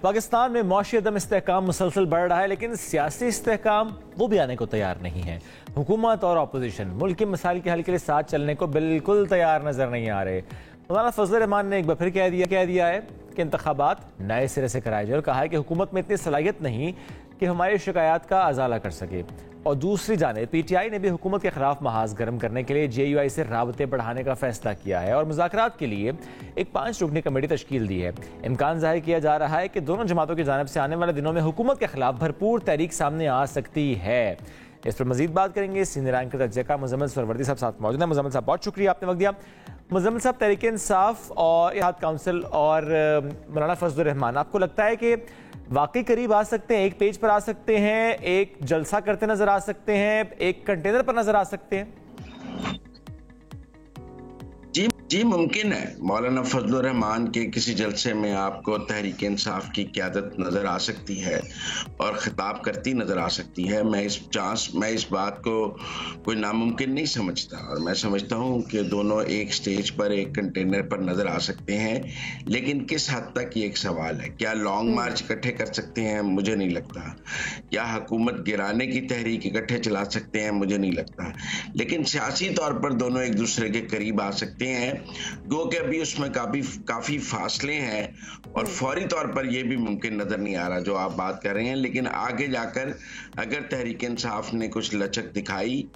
पाकिस्तान में मौशी अदम इस्तेहकाम मुसलसल बढ़ रहा है, लेकिन सियासी इस्तेहकाम वो भी आने को तैयार नहीं है। हुकूमत और अपोजिशन मुल्क के मसाइल के हल के लिए साथ चलने को बिल्कुल तैयार नजर नहीं आ रहे। मौलाना फजल रहमान ने एक बार फिर कह दिया है कि इंतखाबात नए सिरे से कराए जाए और कहा है कि हुकूमत में इतनी सलाहियत नहीं कि हमारी शिकायत का अजाला कर सके। और दूसरी जाने PTI ने भी हुकूमत के खिलाफ महाज गर्म करने के लिए JUI से राबते बढ़ाने का फैसला किया है और मुज़ाकरात के लिए एक 5 रुकनी कमेटी तश्कील दी है। इम्कान जाहिर किया जा रहा है कि दोनों जमातों की जानिब से आने वाले दिनों में हुकूमत के खिलाफ भरपूर तहरीक सामने आ सकती है। इस पर मजीद बात करेंगे सीनियर एंकर दर्जे का मुजम्मिल सरवर्दी साहब साथ मौजूद है। मुजम्मिल साहब, बहुत शुक्रिया, आपने वक्त दिया। मुजम्मिल साहब, तहरीक इंसाफ और इत्तेहाद काउंसिल और मौलाना फजल रहमान, आपको लगता है कि वाकई करीब आ सकते हैं, एक पेज पर आ सकते हैं, एक जलसा करते नजर आ सकते हैं, एक कंटेनर पर नजर आ सकते हैं? जी मुमकिन है। मौलाना फजल रहमान के किसी जलसे में आपको तहरीक इंसाफ की क़यादत नज़र आ सकती है और खिताब करती नज़र आ सकती है। मैं इस बात को कोई नामुमकिन नहीं समझता और मैं समझता हूँ कि दोनों एक स्टेज पर, एक कंटेनर पर नज़र आ सकते हैं। लेकिन किस हद तक ये एक सवाल है। क्या लॉन्ग मार्च इकट्ठे कर सकते हैं? मुझे नहीं लगता। क्या हुकूमत गिराने की तहरीक इकट्ठे चला सकते हैं? मुझे नहीं लगता। लेकिन सियासी तौर पर दोनों एक दूसरे के करीब आ सकते हैं, गो कि अभी उसमें काफी फासले हैं और फौरी तौर पर यह भी मुमकिन नजर नहीं आ रहा जो आप बात कर रहे हैं। लेकिन आगे जाकर अगर तहरीक इंसाफ ने कुछ लचक दिखाई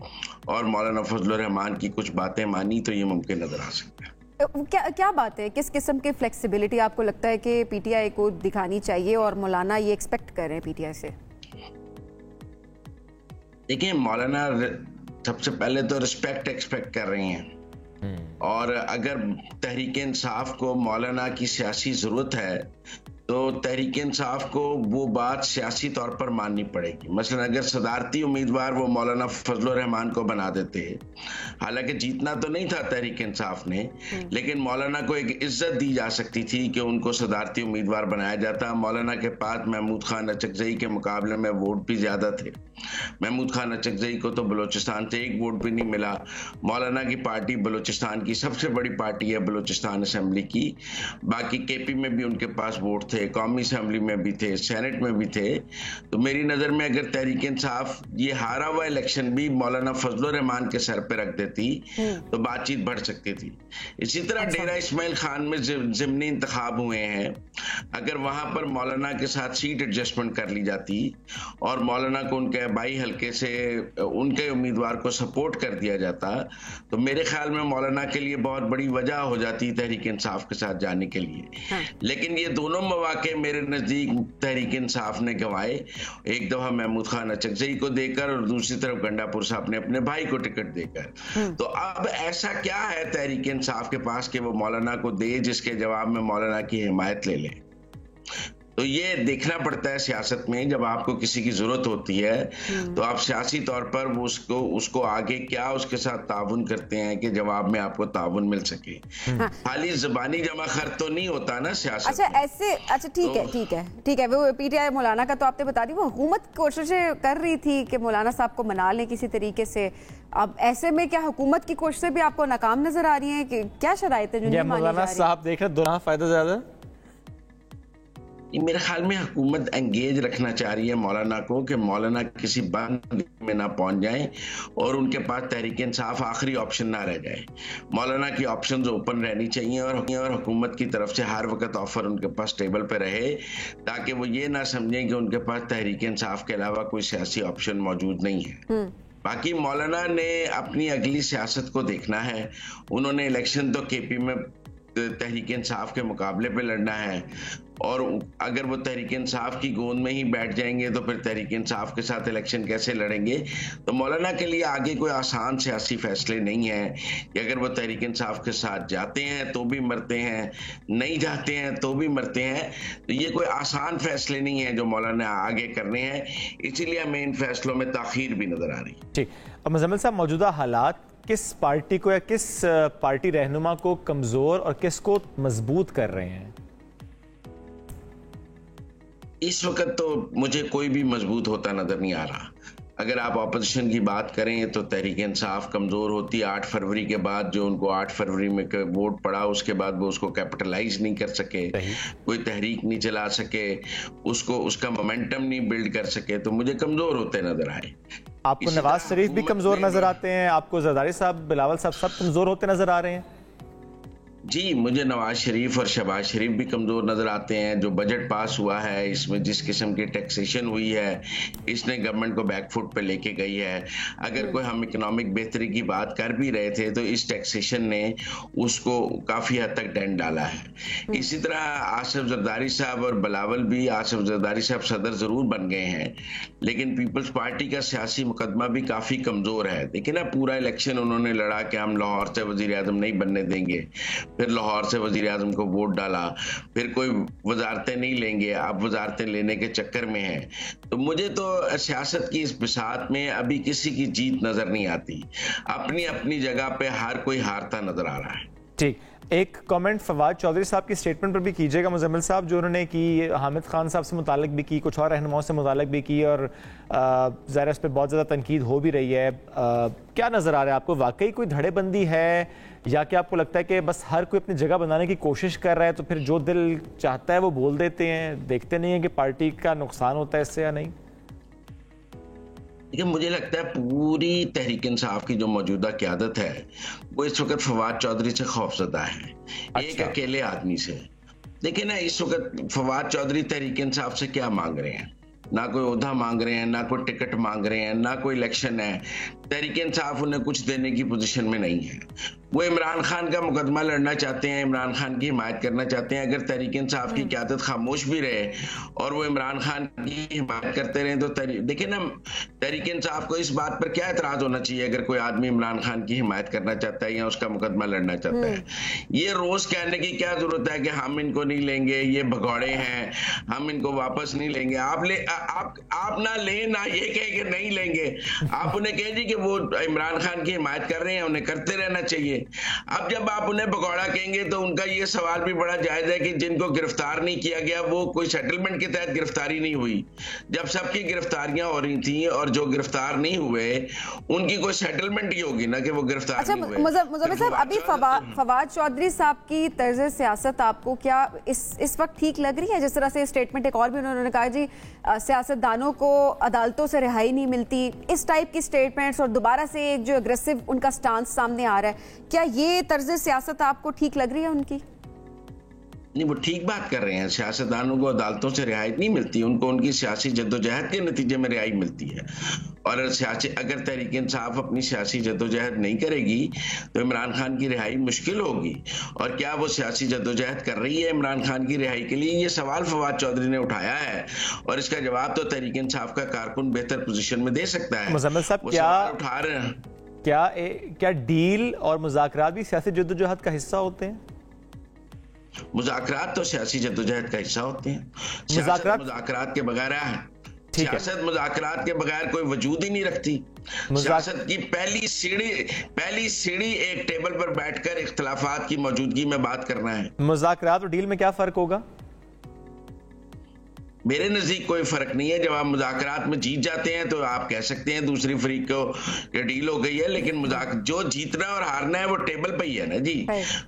और मौलाना फजल रहमान की कुछ बातें मानी तो ये मुमकिन नजर आ सकता है। क्या बात है, किस किस्म की फ्लेक्सिबिलिटी आपको लगता है कि PTI को दिखानी चाहिए और मौलाना ये एक्सपेक्ट कर रहे हैं PTI से? देखिए, मौलाना सबसे पहले तो रिस्पेक्ट एक्सपेक्ट कर रहे हैं और अगर तहरीक इंसाफ को मौलाना की सियासी जरूरत है तो तहरीक इंसाफ को वो बात सियासी तौर पर माननी पड़ेगी। मसलन अगर सदारती उम्मीदवार वो मौलाना फजल रहमान को बना देते, हालांकि जीतना तो नहीं था तहरीक इंसाफ ने, लेकिन मौलाना को एक इज्जत दी जा सकती थी कि उनको सदारती उम्मीदवार बनाया जाता। मौलाना के पास महमूद खान अचकजई के मुकाबले में वोट भी ज्यादा थे। महमूद खान अचकजई को तो बलोचिस्तान से एक वोट भी नहीं मिला। मौलाना की पार्टी बलोचिस्तान की सबसे बड़ी पार्टी है, बलोचिस्तान असेंबली की। बाकी KP में भी उनके पास वोट थे, कौमी असेंबली में भी थे, सेनेट में भी थे। तो मेरी नजर में अगर तहरीक इंसाफ ये हारा हुआ इलेक्शन भी मौलाना फजल रहमान के सर पे रख देती तो बातचीत बढ़ सकती थी। इसी तरह डेरा इस्माइल खान में जिमनी इंतखाब हुए हैं, अगर वहां पर मौलाना के साथ सीट एडजस्टमेंट कर ली जाती और मौलाना को उनके बाई हल्के से उनके उम्मीदवार को सपोर्ट कर दिया जाता तो मेरे ख्याल में मौलाना के लिए बहुत बड़ी वजह हो जाती तहरीक इंसाफ के साथ जाने के लिए। लेकिन ये दोनों मौके मेरे नजदीक तहरीक इंसाफ ने गंवाए, एक दफा महमूद खान अचकजई को देकर और दूसरी तरफ गंडापुर साहब ने अपने भाई को टिकट देकर। तो अब ऐसा क्या है तहरीक इंसाफ के पास कि वो मौलाना को दे जिसके जवाब में मौलाना की हिमायत ले ले? तो ये देखना पड़ता है सियासत में, जब आपको किसी की जरूरत होती है तो आप सियासी तौर पर वो उसको आगे क्या उसके साथ ताउन करते हैं कि जवाब में आपको ताउन मिल सके। खाली ज़बानी जमा खर्च तो नहीं होता ना सियासत। अच्छा ठीक है वो PTI मौलाना का तो आपने बता दी, वो हुकूमत कोशिशें कर रही थी कि मौलाना साहब को मना लें किसी तरीके से। अब ऐसे में क्या हुकूमत की कोशिशें भी आपको नाकाम नजर आ रही हैं कि क्या शराइत है जो नहीं मानी जा रही? मौलाना साहब देख रहे दोनों फायदा ज्यादा। मेरे ख्याल में हुकूमत एंगेज रखना चाह रही है मौलाना को कि मौलाना किसी बंद में ना पहुंच जाए और उनके पास तहरीक इंसाफ आखिरी ऑप्शन ना रह जाए। मौलाना की ऑप्शंस ओपन रहनी चाहिए और हुकूमत की तरफ से हर वक्त ऑफर उनके पास टेबल पे रहे ताकि वो ये ना समझें कि उनके पास तहरीक इंसाफ के अलावा कोई सियासी ऑप्शन मौजूद नहीं है। बाकी मौलाना ने अपनी अगली सियासत को देखना है। उन्होंने इलेक्शन तो KP में तहरीक इंसाफ के मुकाबले पे लड़ना है और अगर वो तहरीक इंसाफ की गोंद में ही बैठ जाएंगे तो फिर तहरीक इंसाफ के साथ इलेक्शन कैसे लड़ेंगे? तो मौलाना के लिए आगे कोई आसान सियासी फैसले नहीं है कि अगर वो तहरीक इंसाफ के साथ जाते हैं तो भी मरते हैं, नहीं जाते हैं तो भी मरते हैं। तो ये कोई आसान फैसले नहीं है जो मौलाना आगे करने हैं, इसीलिए हमें इन फैसलों में ताखीर भी नजर आ रही है। ठीक, अब मुजम्मिल साहब, मौजूदा हालात किस पार्टी को या किस पार्टी रहनुमा को कमजोर और किसको मजबूत कर रहे हैं? इस वक्त तो मुझे कोई भी मजबूत होता नजर नहीं आ रहा। अगर आप ऑपोजिशन की बात करें तो तहरीक इंसाफ कमजोर होती है। 8 फरवरी के बाद जो उनको 8 फरवरी में वोट पड़ा, उसके बाद वो उसको कैपिटलाइज नहीं कर सके, कोई तहरीक नहीं चला सके, उसको उसका मोमेंटम नहीं बिल्ड कर सके, तो मुझे कमजोर होते नजर आए। आपको नवाज शरीफ भी कमजोर नजर आते हैं, आपको जरदारी साहब, बिलावल साहब सब कमजोर होते नजर आ रहे हैं? जी, मुझे नवाज शरीफ और शहबाज शरीफ भी कमजोर नजर आते हैं। जो बजट पास हुआ है, इसमें जिस किस्म की टैक्सेशन हुई है, इसने गवर्नमेंट को बैकफुट पे लेके गई है। अगर कोई हम इकोनॉमिक बेहतरी की बात कर भी रहे थे, तो इस टैक्सेशन ने उसको काफी हद तक डेंट डाला है। इसी तरह आसिफ जरदारी साहब और बिलावल भी, आसिफ जरदारी साहब सदर जरूर बन गए हैं, लेकिन पीपल्स पार्टी का सियासी मुकदमा भी काफी कमजोर है। देखिए ना, पूरा इलेक्शन उन्होंने लड़ा कि हम लाहौर से वजीर आजम नहीं बनने देंगे, फिर लाहौर से वजीर आजम को वोट डाला, फिर कोई वजारतें नहीं लेंगे, अब वजारतें लेने के चक्कर में हैं। तो मुझे तो सियासत की इस बिसात में अभी किसी की जीत नजर नहीं आती। अपनी अपनी जगह पे हर कोई हारता नजर आ रहा है। ठीक, एक कमेंट फवाद चौधरी साहब की स्टेटमेंट पर भी कीजिएगा मुजम्मिल साहब, जो उन्होंने की हामिद खान साहब से मुतालिक भी की, कुछ और रहनुमाओं से मुतालिक भी की, और ज़ाहिर उस पर बहुत ज़्यादा तनकीद हो भी रही है। क्या नज़र आ रहा है आपको, वाकई कोई धड़ेबंदी है, या क्या आपको लगता है कि बस हर कोई अपनी जगह बनाने की कोशिश कर रहा है, तो फिर जो दिल चाहता है वो बोल देते हैं, देखते नहीं है कि पार्टी का नुकसान होता है इससे या नहीं? लेकिन मुझे लगता है पूरी तहरीक इंसाफ की जो मौजूदा क़यादत है, वो इस वक्त फवाद चौधरी से खौफजदा है। एक अकेले आदमी से। देखिए ना, इस वक्त फवाद चौधरी तहरीक इंसाफ से क्या मांग रहे हैं? ना कोई ओहदा मांग रहे हैं, ना कोई टिकट मांग रहे हैं, ना कोई इलेक्शन है। तहरीक इंसाफ उन्हें कुछ देने की पोजीशन में नहीं है। वो इमरान खान का मुकदमा लड़ना चाहते हैं, इमरान खान की हिमायत करना चाहते हैं। अगर तहरीक इंसाफ की क़यादत खामोश भी रहे और वो इमरान खान की हिमायत करते रहे, तो देखिए ना, तहरीक इंसाफ को इस बात पर क्या एतराज होना चाहिए अगर कोई आदमी इमरान खान की हिमायत करना चाहता है या उसका मुकदमा लड़ना चाहता है। ये रोज कहने की क्या जरूरत है कि हम इनको नहीं लेंगे, ये भगौड़े हैं, हम इनको वापस नहीं लेंगे। आप ना ले, ना ये कहे कि नहीं लेंगे। आप उन्हें कह जी कि वो इमरान खान की हिमायत कर रहे हैं, उन्हें करते रहना चाहिए। अब जब आप उन्हें भगौड़ा कहेंगे, तो उनका ये सवाल भी बड़ा जायज है कि जिनको गिरफ्तार नहीं किया गया, वो कोई सेटलमेंट के तहत गिरफ्तारी नहीं हुई। जब सबकी गिरफ्तारियां हो रही थी और जो गिरफ्तार नहीं हुए, उनकी कोई सेटलमेंट ही होगी ना कि वो गिरफ्तार अच्छा, नहीं हुए। मुजम्मिल साहब, अभी फवाद चौधरी साहब की तर्ज सियासत आपको क्या इस वक्त ठीक लग रही है? जिस तरह से स्टेटमेंट एक और भी उन्होंने कहा, जी सियासतदानों को अदालतों से रिहाई नहीं मिलती, इस टाइप की स्टेटमेंट्स, और दोबारा से एक जो अग्रेसिव उनका स्टांस सामने आ रहा है, क्या ये तर्ज सियासत आपको ठीक लग रही है उनकी? नहीं, वो ठीक बात कर रहे हैं। सियासतदानों को अदालतों से रिहाई नहीं मिलती, उनको उनकी सियासी जद्दोजहद के नतीजे में रिहाई मिलती है। और अगर तहरीक इंसाफ अपनी सियासी जद्दोजहद नहीं करेगी, तो इमरान खान की रिहाई मुश्किल होगी। और क्या वो सियासी जद्दोजहद कर रही है इमरान खान की रिहाई के लिए? ये सवाल फवाद चौधरी ने उठाया है, और इसका जवाब तो तहरीक इंसाफ का कारकुन बेहतर पोजीशन में दे सकता है। मुजम्मिल साहब, क्या उठा रहे हैं? क्या डील और मुज़ाकरात भी सियासी जद्दोजहद का हिस्सा होते हैं? मुज़ाकरात तो सियासी जद्दोजहद का हिस्सा होते हैं। मुज़ाकरात के बगैर सियासत मुज़ाकरात के बगैर कोई वजूद ही नहीं रखती। सियासत की पहली सीढ़ी एक टेबल पर बैठकर इख्तिलाफात की मौजूदगी में बात करना है। मुज़ाकरात और डील में क्या फर्क होगा? मेरे नजदीक कोई फर्क नहीं है। जब आप मुज़ाकरात में जीत जाते हैं, तो आप कह सकते हैं दूसरी फरीक को कि डील हो गई है, लेकिन जो जीतना और हारना है वो टेबल पे ही है ना जी।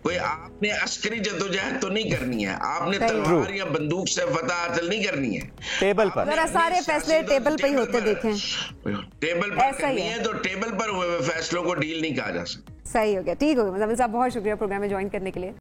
कोई आपने अस्करी जद्दोजहद तो नहीं करनी है, आपने तलवार या बंदूक से फतह हासिल नहीं करनी है। टेबल पर सारे फैसले टेबल पे ही होते देखें। टेबल पर करनी है तो टेबल पर हुए फैसलों को डील नहीं कहा जा सकता। सही हो गया, ठीक हो गया। मुजम्मिल साहब, बहुत शुक्रिया प्रोग्राम में ज्वाइन करने के लिए।